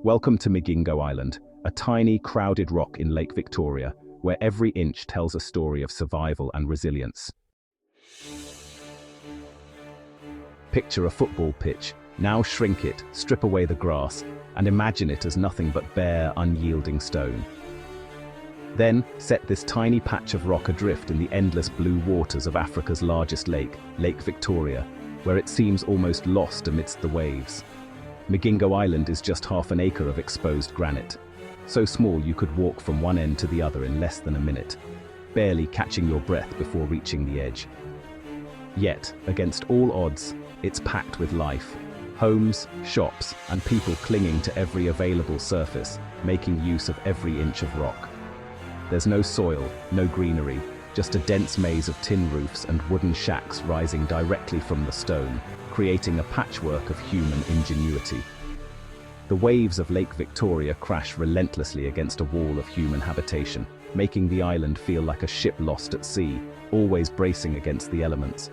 Welcome to Migingo Island, a tiny, crowded rock in Lake Victoria, where every inch tells a story of survival and resilience. Picture a football pitch. Now shrink it, strip away the grass, and imagine it as nothing but bare, unyielding stone. Then, set this tiny patch of rock adrift in the endless blue waters of Africa's largest lake, Lake Victoria, where it seems almost lost amidst the waves. Migingo Island is just half an acre of exposed granite, so small you could walk from one end to the other in less than a minute, barely catching your breath before reaching the edge. Yet, against all odds, it's packed with life. Homes, shops, and people clinging to every available surface, making use of every inch of rock. There's no soil, no greenery, just a dense maze of tin roofs and wooden shacks rising directly from the stone, creating a patchwork of human ingenuity. The waves of Lake Victoria crash relentlessly against a wall of human habitation, making the island feel like a ship lost at sea, always bracing against the elements.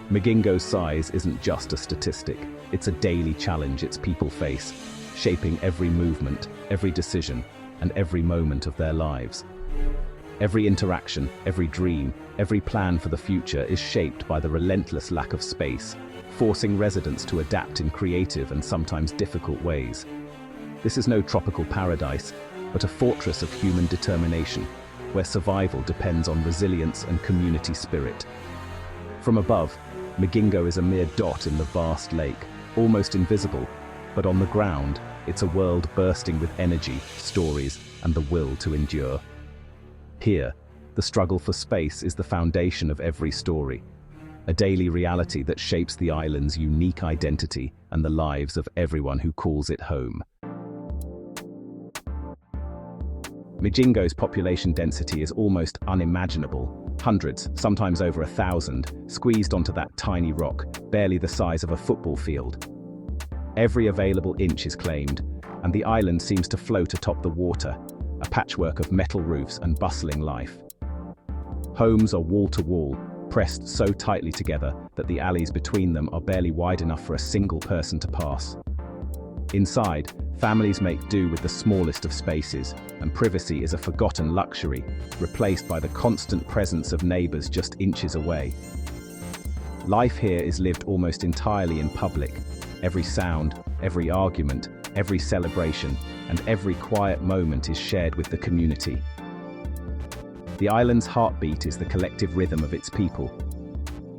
Migingo's size isn't just a statistic, it's a daily challenge its people face, shaping every movement, every decision, and every moment of their lives. Every interaction, every dream, every plan for the future is shaped by the relentless lack of space, forcing residents to adapt in creative and sometimes difficult ways. This is no tropical paradise, but a fortress of human determination, where survival depends on resilience and community spirit. From above, Migingo is a mere dot in the vast lake, almost invisible, but on the ground, it's a world bursting with energy, stories, and the will to endure. Here, the struggle for space is the foundation of every story, a daily reality that shapes the island's unique identity and the lives of everyone who calls it home. Migingo's population density is almost unimaginable. Hundreds, sometimes over 1,000, squeezed onto that tiny rock, barely the size of a football field. Every available inch is claimed, and the island seems to float atop the water, a patchwork of metal roofs and bustling life. Homes are wall to wall, pressed so tightly together that the alleys between them are barely wide enough for a single person to pass. Inside, families make do with the smallest of spaces, and privacy is a forgotten luxury, replaced by the constant presence of neighbors just inches away. Life here is lived almost entirely in public. Every sound, every argument, every celebration, and every quiet moment is shared with the community. The island's heartbeat is the collective rhythm of its people.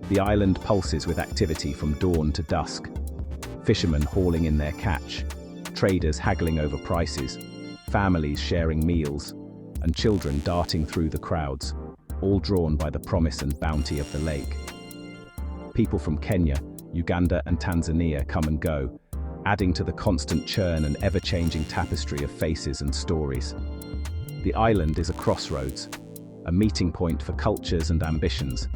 The island pulses with activity from dawn to dusk. Fishermen hauling in their catch, traders haggling over prices, families sharing meals, and children darting through the crowds, all drawn by the promise and bounty of the lake. People from Kenya, Uganda, and Tanzania come and go, adding to the constant churn and ever-changing tapestry of faces and stories. The island is a crossroads, a meeting point for cultures and ambitions.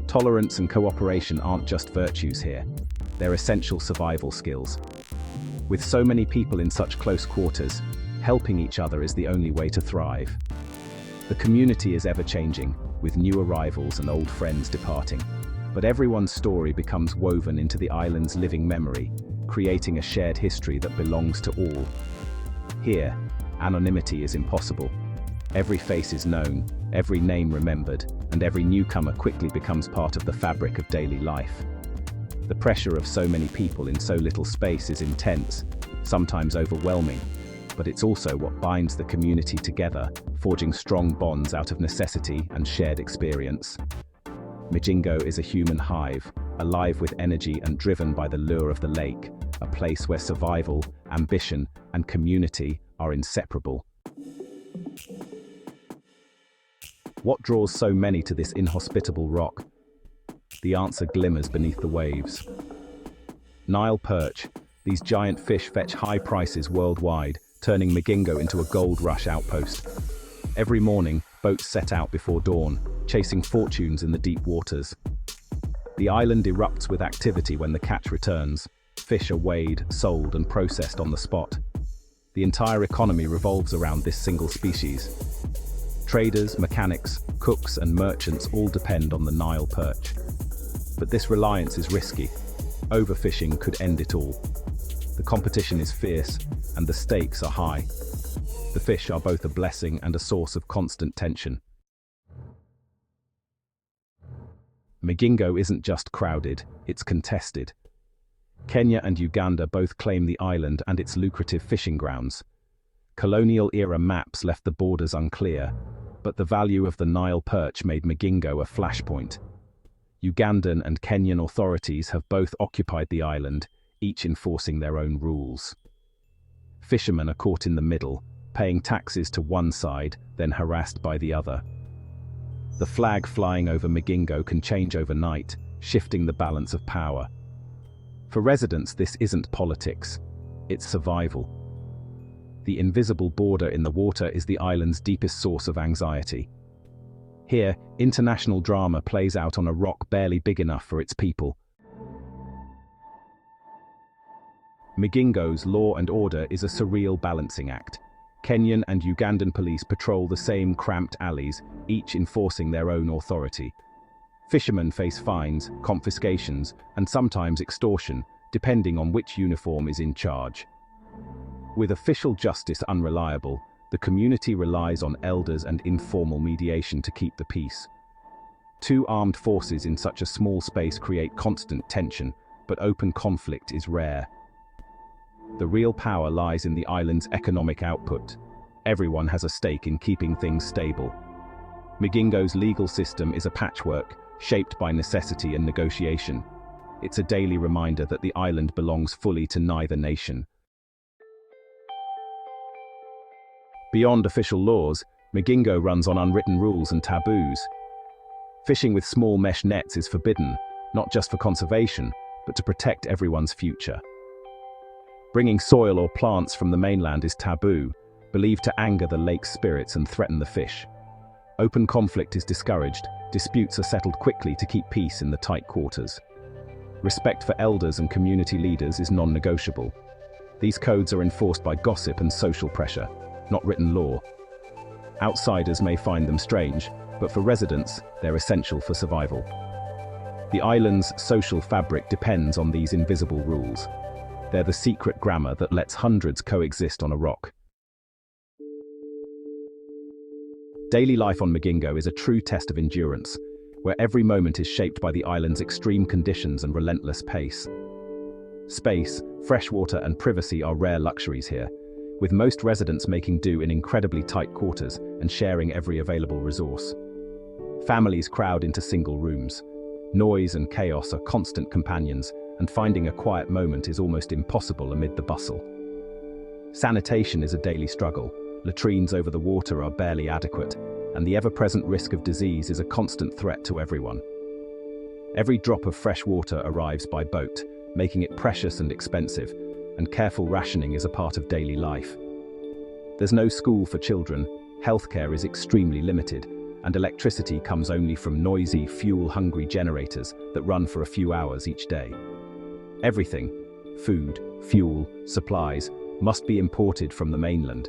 Tolerance and cooperation aren't just virtues here, they're essential survival skills. With so many people in such close quarters, helping each other is the only way to thrive. The community is ever-changing, with new arrivals and old friends departing. But everyone's story becomes woven into the island's living memory, creating a shared history that belongs to all. Here, anonymity is impossible. Every face is known, every name remembered, and every newcomer quickly becomes part of the fabric of daily life. The pressure of so many people in so little space is intense, sometimes overwhelming, but it's also what binds the community together, forging strong bonds out of necessity and shared experience. Migingo is a human hive, alive with energy and driven by the lure of the lake, a place where survival, ambition, and community are inseparable. What draws so many to this inhospitable rock? The answer glimmers beneath the waves. Nile perch, these giant fish fetch high prices worldwide, turning Migingo into a gold rush outpost. Every morning, boats set out before dawn, chasing fortunes in the deep waters. The island erupts with activity when the catch returns. Fish are weighed, sold, and processed on the spot. The entire economy revolves around this single species. Traders, mechanics, cooks, and merchants all depend on the Nile perch. But this reliance is risky. Overfishing could end it all. The competition is fierce, and the stakes are high. The fish are both a blessing and a source of constant tension. Migingo isn't just crowded, it's contested. Kenya and Uganda both claim the island and its lucrative fishing grounds. Colonial-era maps left the borders unclear, but the value of the Nile perch made Migingo a flashpoint. Ugandan and Kenyan authorities have both occupied the island, each enforcing their own rules. Fishermen are caught in the middle, paying taxes to one side, then harassed by the other. The flag flying over Migingo can change overnight, shifting the balance of power. For residents, this isn't politics, it's survival. The invisible border in the water is the island's deepest source of anxiety. Here, international drama plays out on a rock barely big enough for its people. Migingo's law and order is a surreal balancing act. Kenyan and Ugandan police patrol the same cramped alleys, each enforcing their own authority. Fishermen face fines, confiscations, and sometimes extortion, depending on which uniform is in charge. With official justice unreliable, the community relies on elders and informal mediation to keep the peace. Two armed forces in such a small space create constant tension, but open conflict is rare. The real power lies in the island's economic output. Everyone has a stake in keeping things stable. Migingo's legal system is a patchwork, shaped by necessity and negotiation. It's a daily reminder that the island belongs fully to neither nation. Beyond official laws, Migingo runs on unwritten rules and taboos. Fishing with small mesh nets is forbidden, not just for conservation, but to protect everyone's future. Bringing soil or plants from the mainland is taboo, believed to anger the lake's spirits and threaten the fish. Open conflict is discouraged, disputes are settled quickly to keep peace in the tight quarters. Respect for elders and community leaders is non-negotiable. These codes are enforced by gossip and social pressure, not written law. Outsiders may find them strange, but for residents, they're essential for survival. The island's social fabric depends on these invisible rules. They're the secret grammar that lets hundreds coexist on a rock. Daily life on Migingo is a true test of endurance, where every moment is shaped by the island's extreme conditions and relentless pace. Space, fresh water, and privacy are rare luxuries here, with most residents making do in incredibly tight quarters and sharing every available resource. Families crowd into single rooms. Noise and chaos are constant companions, and finding a quiet moment is almost impossible amid the bustle. Sanitation is a daily struggle. Latrines over the water are barely adequate, and the ever-present risk of disease is a constant threat to everyone. Every drop of fresh water arrives by boat, making it precious and expensive, and careful rationing is a part of daily life. There's no school for children, healthcare is extremely limited, and electricity comes only from noisy, fuel-hungry generators that run for a few hours each day. Everything, food, fuel, supplies, must be imported from the mainland,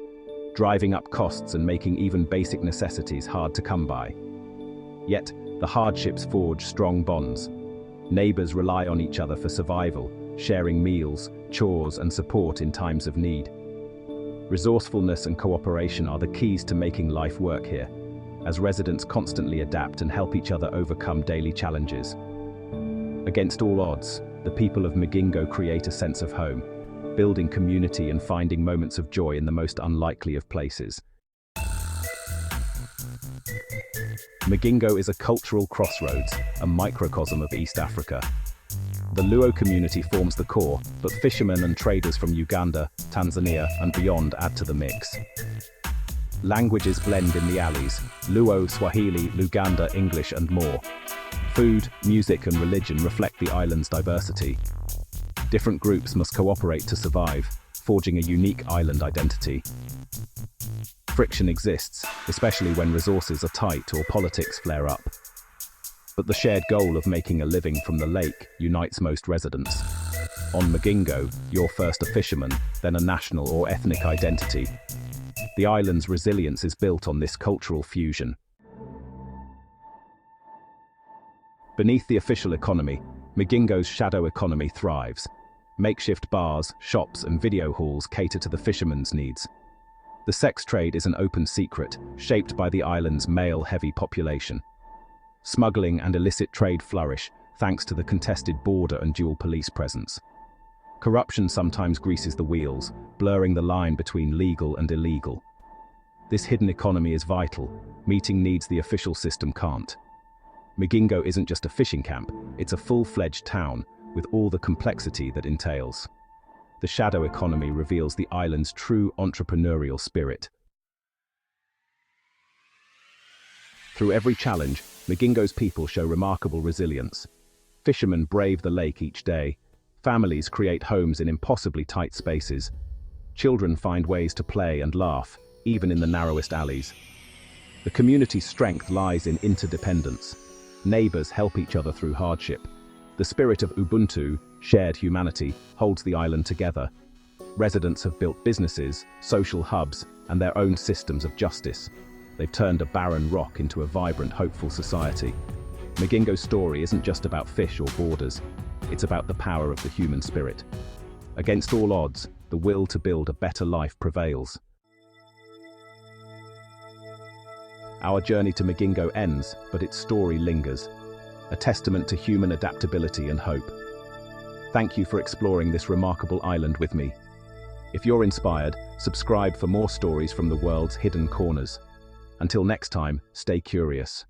driving up costs and making even basic necessities hard to come by. Yet, the hardships forge strong bonds. Neighbors rely on each other for survival, sharing meals, chores, and support in times of need. Resourcefulness and cooperation are the keys to making life work here, as residents constantly adapt and help each other overcome daily challenges. Against all odds, the people of Migingo create a sense of home, building community and finding moments of joy in the most unlikely of places. Migingo is a cultural crossroads, a microcosm of East Africa. The Luo community forms the core, but fishermen and traders from Uganda, Tanzania, and beyond add to the mix. Languages blend in the alleys: Luo, Swahili, Luganda, English, and more. Food, music, and religion reflect the island's diversity. Different groups must cooperate to survive, forging a unique island identity. Friction exists, especially when resources are tight or politics flare up. But the shared goal of making a living from the lake unites most residents. On Migingo, you're first a fisherman, then a national or ethnic identity. The island's resilience is built on this cultural fusion. Beneath the official economy, Migingo's shadow economy thrives. Makeshift bars, shops, and video halls cater to the fishermen's needs. The sex trade is an open secret, shaped by the island's male-heavy population. Smuggling and illicit trade flourish, thanks to the contested border and dual police presence. Corruption sometimes greases the wheels, blurring the line between legal and illegal. This hidden economy is vital, meeting needs the official system can't. Migingo isn't just a fishing camp, it's a full-fledged town, with all the complexity that entails. The shadow economy reveals the island's true entrepreneurial spirit. Through every challenge, Migingo's people show remarkable resilience. Fishermen brave the lake each day. Families create homes in impossibly tight spaces. Children find ways to play and laugh, even in the narrowest alleys. The community's strength lies in interdependence. Neighbors help each other through hardship. The spirit of Ubuntu, shared humanity, holds the island together. Residents have built businesses, social hubs, and their own systems of justice. They've turned a barren rock into a vibrant, hopeful society. Migingo's story isn't just about fish or borders. It's about the power of the human spirit. Against all odds, the will to build a better life prevails. Our journey to Migingo ends, but its story lingers, a testament to human adaptability and hope. Thank you for exploring this remarkable island with me. If you're inspired, subscribe for more stories from the world's hidden corners. Until next time, stay curious.